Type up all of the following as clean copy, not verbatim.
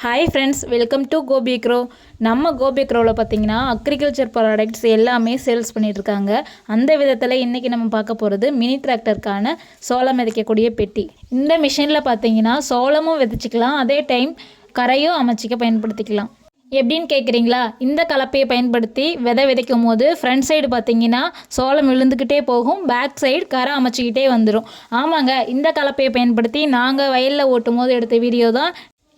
Hi friends, welcome to கோபிக்ரோ. நம்ம கோபிக்ரோவில் பார்த்தீங்கன்னா அக்ரிகல்ச்சர் ப்ராடக்ட்ஸ் எல்லாமே சேல்ஸ் பண்ணிகிட்ருக்காங்க. அந்த விதத்தில் இன்றைக்கி நம்ம பார்க்க போகிறது மினி டிராக்டருக்கான சோளம் விதைக்கக்கூடிய பெட்டி. இந்த மிஷினில் பார்த்தீங்கன்னா சோளமும் விதைச்சிக்கலாம், அதே டைம் கரையும் அமைச்சிக்க பயன்படுத்திக்கலாம். எப்படின்னு கேட்குறீங்களா? இந்த கலப்பையை பயன்படுத்தி விதைக்கும் போது ஃப்ரண்ட் சைடு பார்த்தீங்கன்னா சோளம் விழுந்துக்கிட்டே போகும், பேக் சைடு கரை அமைச்சிக்கிட்டே வந்துடும். ஆமாங்க, இந்த கலப்பையை பயன்படுத்தி நாங்கள் வயலில் ஓட்டும் போது எடுத்த வீடியோ தான்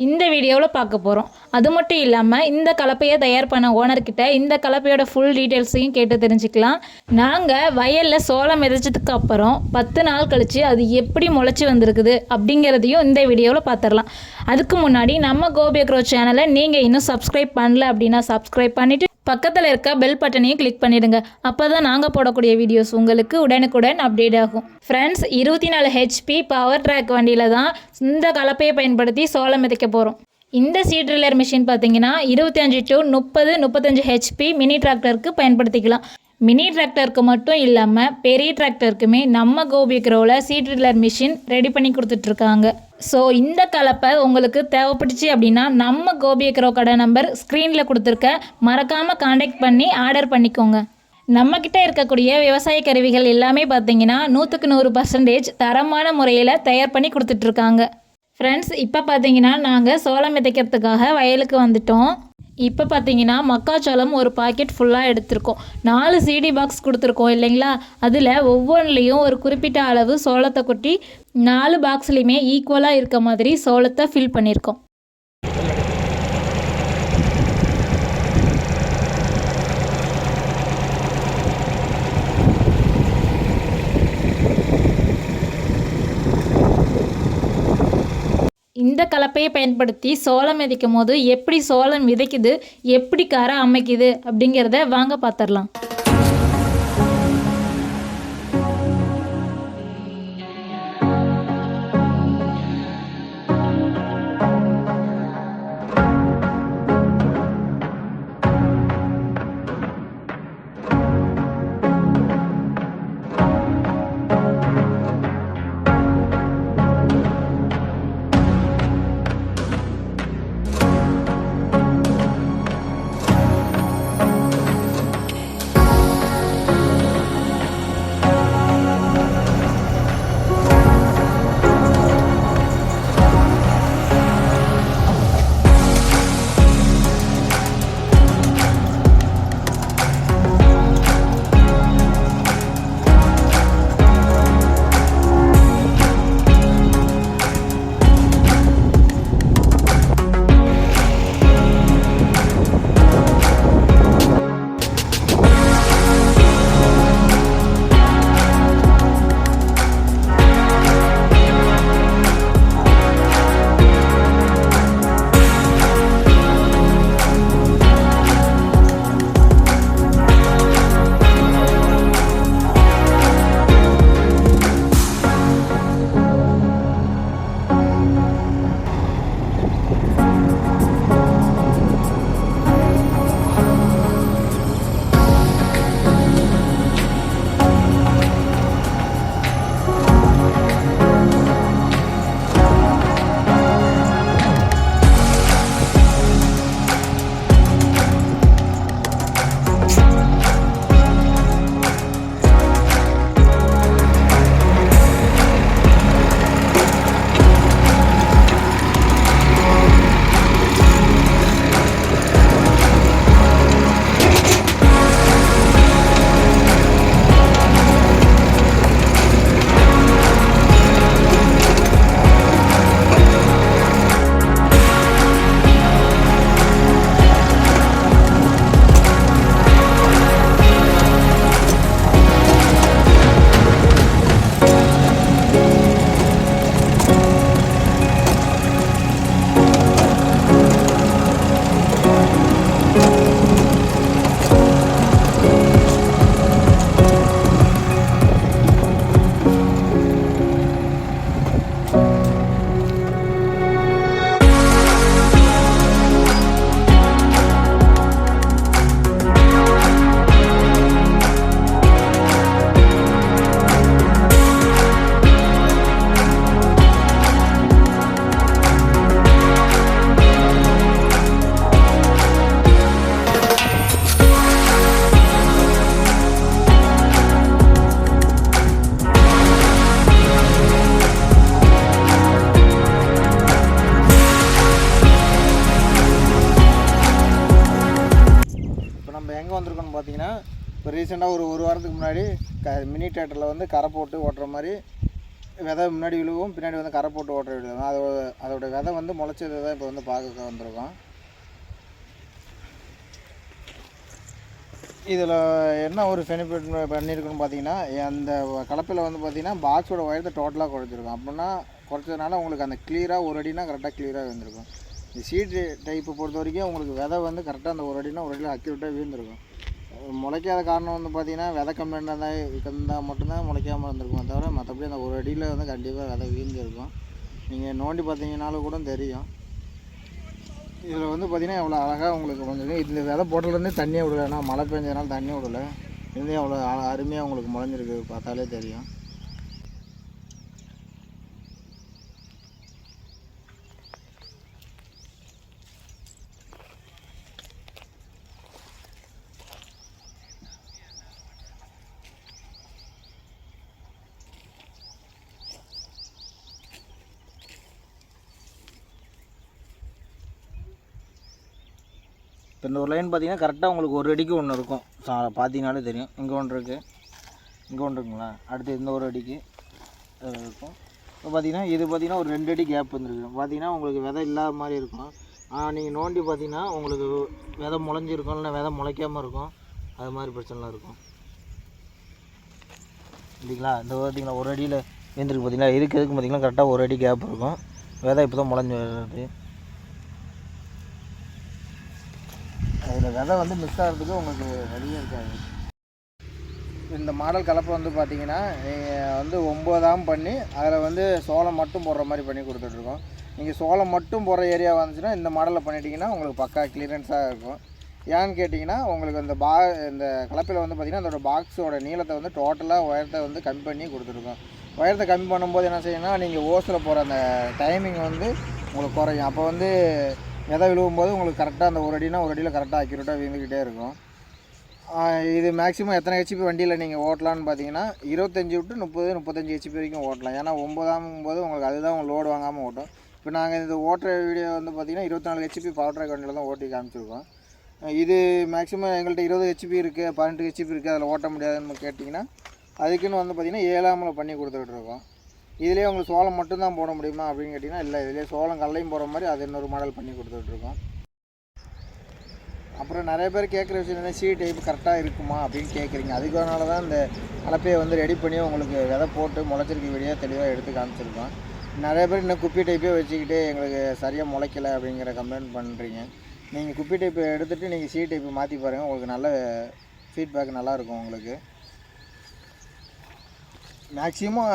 இந்த வீடியோவில் பார்க்க போகிறோம். அது மட்டும் இல்லாமல் இந்த கலப்பையை தயார் பண்ண ஓனர்கிட்ட இந்த கலப்பையோட ஃபுல் டீட்டெயில்ஸையும் கேட்டு தெரிஞ்சுக்கலாம். நாங்கள் வயலில் சோளம் விதைச்சதுக்கு அப்புறம் 10 நாள் கழித்து அது எப்படி முளைச்சி வந்திருக்குது அப்படிங்கிறதையும் இந்த வீடியோவில் பார்த்துடலாம். அதுக்கு முன்னாடி நம்ம கோபிக்ரோ சேனலை நீங்கள் இன்னும் சப்ஸ்கிரைப் பண்ணல அப்படின்னா சப்ஸ்கிரைப் பண்ணிவிட்டு பக்கத்தில் இருக்க பெல் பட்டனையும் கிளிக் பண்ணிடுங்க. அப்போ தான் நாங்கள் போடக்கூடிய வீடியோஸ் உங்களுக்கு உடனுக்குடன் அப்டேட் ஆகும். ஃப்ரெண்ட்ஸ், 24 HP பவர் ட்ராக் வண்டியில் தான் இந்த கலப்பையை பயன்படுத்தி சோளம் விதைக்க போகிறோம். இந்த சீட் ட்ரில்லர் மிஷின் பார்த்தீங்கன்னா 25 to 30-35 HP மினி டிராக்டருக்கு பயன்படுத்திக்கலாம். மினி டிராக்டருக்கு மட்டும் இல்லாமல் பெரிய டிராக்டருக்குமே நம்ம கோபிக்ரோவில் சீட் ட்ரில்லர் மிஷின் ரெடி பண்ணி கொடுத்துட்ருக்காங்க. ஸோ இந்த கலப்பை உங்களுக்கு தேவைப்பட்டுச்சு அப்படின்னா நம்ம கோபிக்ரோ கடை நம்பர் ஸ்க்ரீனில் கொடுத்துருக்க, மறக்காமல் காண்டாக்ட் பண்ணி ஆர்டர் பண்ணிக்கோங்க. நம்மக்கிட்ட இருக்கக்கூடிய விவசாய கருவிகள் எல்லாமே பார்த்தீங்கன்னா 100க்கு 100% தரமான முறையில் தயார் பண்ணி கொடுத்துட்ருக்காங்க. ஃப்ரெண்ட்ஸ், இப்போ பார்த்தீங்கன்னா நாங்கள் சோளம் விதைக்கிறதுக்காக வயலுக்கு வந்துட்டோம். இப்போ பார்த்தீங்கன்னா மக்காச்சோளம் ஒரு பாக்கெட் ஃபுல்லாக எடுத்திருக்கோம். 4 CD பாக்ஸ் கொடுத்துருக்கோம் இல்லைங்களா? அதில் ஒவ்வொன்றுலேயும் ஒரு குறிப்பிட்ட அளவு சோளத்தை கொட்டி 4 பாக்ஸ்லேயுமே ஈக்குவலாக இருக்க மாதிரி சோளத்தை ஃபில் பண்ணியிருக்கோம். இந்த கலப்பையை பயன்படுத்தி சோளம் விதைக்கும் போது எப்படி சோளம் விதைக்குது, எப்படி கரை அமைக்குது அப்படிங்கிறத வாங்க பார்த்துடலாம். இப்போ ரீசெண்டாக ஒரு வாரத்துக்கு முன்னாடி மினி டிராக்டரில் வந்து கரை போட்டு ஓட்டுற மாதிரி விதை முன்னாடி விழுவும், பின்னாடி வந்து கரை போட்டு ஓட்டுற விழுவும். அதோட விதை வந்து முளைச்சது தான் இப்போ வந்து பார்க்க வந்திருக்கோம். இதில் என்ன ஒரு பெனிஃபிட் பண்ணியிருக்குன்னு பார்த்தீங்கன்னா, அந்த கலப்பையில் வந்து பார்த்திங்கன்னா பாக்ஸோட உயரத்தை டோட்டலாக குறைச்சிருக்கும். அப்படின்னா குறைச்சதுனால உங்களுக்கு அந்த கிளியராக ஒரு அடினா கரெக்டாக கிளியராக விழுந்திருக்கும். இந்த சீட் டைப்பை பொறுத்த வரைக்கும் உங்களுக்கு விதை வந்து கரெக்டாக அந்த ஒரு அடினா ஒரு அடியில் அக்யூரேட்டாக விழுந்திருக்கும். முளைக்காத காரணம் வந்து பார்த்திங்கன்னா விதை கம்மியாக இருந்தால் மட்டும்தான் முளைக்காமல் இருந்திருக்கும். தவிர மற்றபடி அந்த ஒரு அடியில் வந்து கண்டிப்பாக விதை வீழ்ந்திருக்கும். நீங்கள் நோண்டி பார்த்தீங்கன்னாலும் கூட தெரியும். இதில் வந்து பார்த்திங்கன்னா எவ்வளோ அழகாக உங்களுக்கு கொஞ்சம் இந்த விதை போட்டதுலேருந்தே தண்ணியை விடலைன்னா மழை பெஞ்சதுனால தண்ணி விடலை. இதுலேயே அவ்வளோ அருமையாக உங்களுக்கு முளைஞ்சிருக்கு, பார்த்தாலே தெரியும். இப்போ இந்த ஒரு லைன் பார்த்திங்கன்னா கரெக்டாக உங்களுக்கு ஒரு அடிக்கு ஒன்று இருக்கும். பார்த்தீங்கனாலே தெரியும். இங்கே ஒன்று இருக்குது, இங்கே ஒன்று இருக்குங்களா. அடுத்து இந்த ஒரு அடிக்கு இருக்கும். இப்போ பார்த்திங்கன்னா இது பார்த்திங்கன்னா ஒரு 2 அடி கேப் வந்துருக்கு. பார்த்திங்கன்னா உங்களுக்கு விதை இல்லாத மாதிரி இருக்கும். ஆனால் நீங்கள் நோண்டி பார்த்திங்கன்னா உங்களுக்கு விதை முளைஞ்சிருக்கும், இல்லைனா விதை முளைக்காமல் இருக்கும். அது மாதிரி பிரச்சனைலாம் இருக்கும் இல்லைங்களா. இந்த பார்த்திங்களா ஒரு அடியில் வேந்திருக்கு பார்த்திங்களா. இதுக்கு பார்த்திங்கன்னா கரெக்டாக ஒரு அடி கேப் இருக்கும். விதை இப்போ தான் முளைஞ்சி வருது. அதில் விதை வந்து மிஸ் ஆகிறதுக்கு உங்களுக்கு வழியே இருக்காது. இந்த மாடல் கலப்பை வந்து பார்த்திங்கன்னா வந்து 9ஆம் பண்ணி அதில் வந்து சோளம் மட்டும் போடுற மாதிரி பண்ணி கொடுத்துட்ருக்கோம். நீங்கள் சோளம் மட்டும் போடுற ஏரியா வந்துச்சுன்னா இந்த மாடலில் பண்ணிட்டீங்கன்னா உங்களுக்கு பக்கா கிளியரன்ஸாக இருக்கும். ஏன்னு கேட்டிங்கன்னா உங்களுக்கு இந்த இந்த கலப்பையில் வந்து பார்த்திங்கன்னா அதோட பாக்ஸோட நீளத்தை வந்து டோட்டலாக உயரத்தை வந்து கம்மி பண்ணி கொடுத்துருக்கோம். உயரத்தை கம்மி பண்ணும்போது என்ன செய்யணும்னா, நீங்கள் ஓஸில் போகிற அந்த டைமிங் வந்து உங்களுக்கு குறையும். அப்போ வந்து விதை விழுவும்போது உங்களுக்கு கரெக்டாக அந்த ஒரு அடினா ஒரு அடியில் கரெக்டாக அக்யூரேட்டாக விழுந்துக்கிட்டே இருக்கும். இது மேக்ஸிமம் எத்தனை ஹெச்பி வண்டியில் நீங்கள் ஓட்டலான்னு பார்த்தீங்கன்னா 25 to 30-35 ஹெச்பி வரைக்கும் ஓட்டலாம். ஏன்னா 9ஆகும்போது உங்களுக்கு அதுதான் உங்கள் லோடு வாங்காமல் ஓட்டும். இப்போ நாங்கள் இந்த ஓட்டுற வீடியோ வந்து பார்த்திங்கன்னா 24 ஹெச்பி பவர் ட்ராக் வண்டியில் தான் ஓட்டி காமிச்சிருக்கோம். இது மேக்ஸிமம் எங்கள்கிட்ட 20 ஹெச்பி இருக்குது, 18 ஹெச்பி இருக்குது, அதில் ஓட்ட முடியாதுன்னு கேட்டிங்கன்னா அதுக்குன்னு வந்து பார்த்திங்கன்னா 7ஆமில் பண்ணி கொடுத்துட்ருக்கோம். இதிலே உங்களுக்கு சோளம் மட்டும்தான் போட முடியுமா அப்படின்னு கேட்டிங்கன்னா இல்லை, இதிலே சோளம் கடலையும் போகிற மாதிரி அது இன்னொரு மாடல் பண்ணி கொடுத்துட்ருக்கோம். அப்புறம் நிறைய பேர் கேட்குற விஷயம் என்ன, சி டைப் கரெக்டாக இருக்குமா அப்படின்னு கேட்குறீங்க. அதுக்கானால தான் இந்த கலப்பையை வந்து ரெடி பண்ணி உங்களுக்கு விதை போட்டு முளைச்சிருக்க வீடியோ தெளிவாக எடுத்து காமிச்சிருக்கோம். நிறைய பேர் இன்னும் குப்பி டைப்பே வச்சுக்கிட்டு எங்களுக்கு சரியாக முளைக்கலை அப்படிங்கிற கம்ப்ளைண்ட் பண்ணுறீங்க. நீங்கள் குப்பி டைப்பை எடுத்துகிட்டு நீங்கள் சி டைப்பை மாற்றி பாருங்கள், உங்களுக்கு நல்ல ஃபீட்பேக் நல்லாயிருக்கும். உங்களுக்கு மேக்ஸிமம்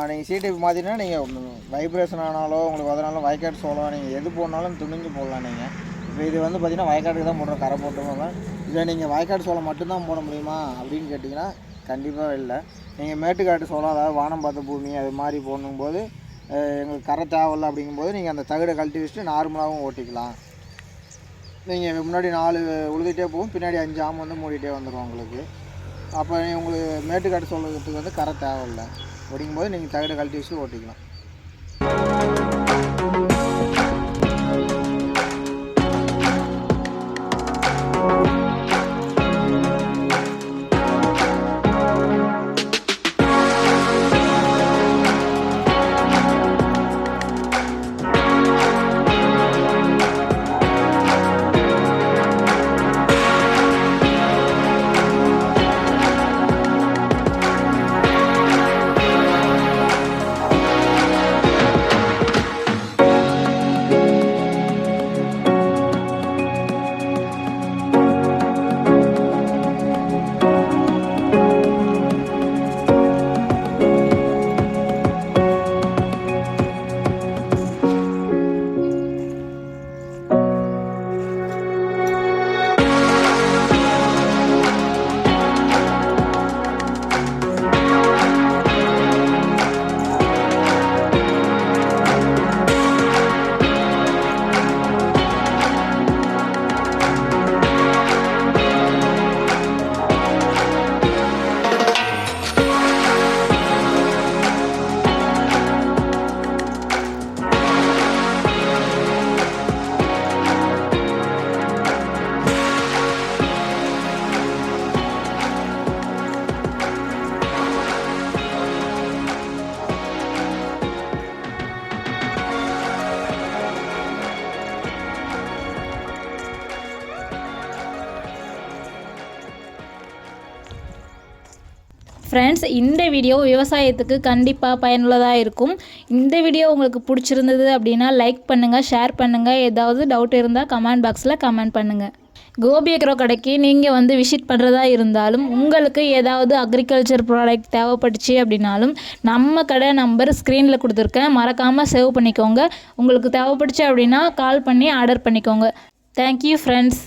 நீங்கள் சி டைப் மாற்றினா நீங்கள் வைப்ரேஷன் ஆனாலோ உங்களுக்கு அதனாலும் வயக்காட்டு சோளம் நீங்கள் எது போடனாலும் துணிஞ்சு போடலாம். நீங்கள் இப்போ இது வந்து பார்த்திங்கன்னா வயக்காட்டுக்கு தான் போடுறோம், கரை போட்டுருவாங்க. இதை நீங்கள் வயக்காட்டு சோளம் மட்டும்தான் போட முடியுமா அப்படின்னு கேட்டிங்கன்னா கண்டிப்பாக இல்லை. நீங்கள் மேட்டுக்காட்டு சோளம், அதாவது வானம் பார்த்த பூமி அது மாதிரி போடும்போது எங்களுக்கு கரை தேவையில்லை. அப்படிங்கும்போது நீங்கள் அந்த தகடை கழட்டி வச்சுட்டு நார்மலாகவும் ஓட்டிக்கலாம். நீங்கள் முன்னாடி 4 உழுதுகிட்டே போகும், பின்னாடி 5 ஆம் வந்து மூடிகிட்டே வந்துடும் உங்களுக்கு. அப்போ உங்களுக்கு மேட்டுக்காட்டு சோளத்துக்கு வந்து கரை தேவையில்லை. அப்படிங்கும்போது நீங்கள் தகடை கழட்டி வச்சு ஓட்டிக்கலாம். ஃப்ரெண்ட்ஸ், இந்த வீடியோ விவசாயத்துக்கு கண்டிப்பாக பயனுள்ளதாக இருக்கும். இந்த வீடியோ உங்களுக்கு பிடிச்சிருந்தது அப்படின்னா லைக் பண்ணுங்கள், ஷேர் பண்ணுங்கள். ஏதாவது டவுட் இருந்தால் கமெண்ட் பாக்ஸில் கமெண்ட் பண்ணுங்கள். கோபி அக்ரோ கடைக்கு நீங்கள் வந்து விசிட் பண்ணுறதா இருந்தாலும், உங்களுக்கு ஏதாவது அக்ரிகல்ச்சர் ப்ராடக்ட் தேவைப்பட்டுச்சு அப்படின்னாலும் நம்ம கடை நம்பர் ஸ்க்ரீனில் கொடுத்துருக்கேன், மறக்காமல் சேவ் பண்ணிக்கோங்க. உங்களுக்கு தேவைப்பட்டுச்சு அப்படின்னா கால் பண்ணி ஆர்டர் பண்ணிக்கோங்க. Thank you friends.